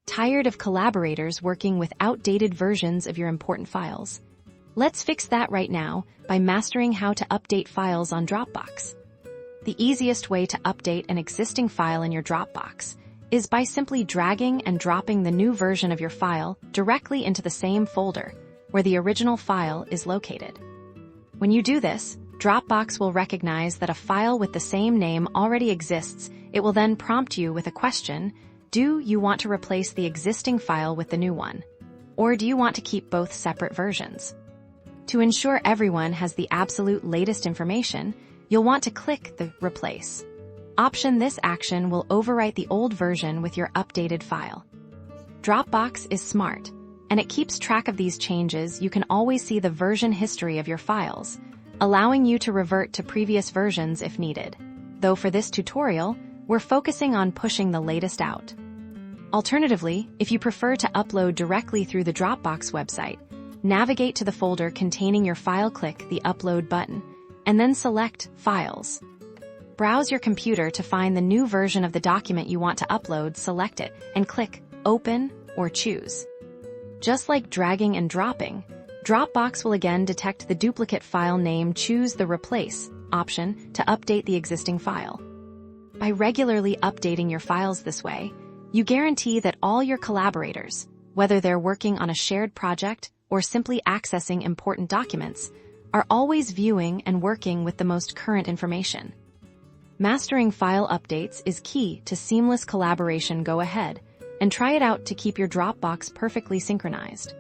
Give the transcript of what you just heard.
Tired of collaborators working with outdated versions of your important files? Let's fix that right now by mastering how to update files on Dropbox. The easiest way to update an existing file in your Dropbox is by simply dragging and dropping the new version of your file directly into the same folder where the original file is located. When you do this, Dropbox will recognize that a file with the same name already exists. It will then prompt you with a question: do you want to replace the existing file with the new one? Or do you want to keep both separate versions? To ensure everyone has the absolute latest information, you'll want to click the Replace option. This action will overwrite the old version with your updated file. Dropbox is smart, and it keeps track of these changes. You can always see the version history of your files, allowing you to revert to previous versions if needed. Though for this tutorial, we're focusing on pushing the latest out. Alternatively, if you prefer to upload directly through the Dropbox website, navigate to the folder containing your file, click the Upload button, and then select Files. Browse your computer to find the new version of the document you want to upload, select it, and click Open or Choose. Just like dragging and dropping, Dropbox will again detect the duplicate file name. Choose the Replace option to update the existing file. By regularly updating your files this way, you guarantee that all your collaborators, whether they're working on a shared project or simply accessing important documents, are always viewing and working with the most current information. Mastering file updates is key to seamless collaboration. Go ahead and try it out to keep your Dropbox perfectly synchronized.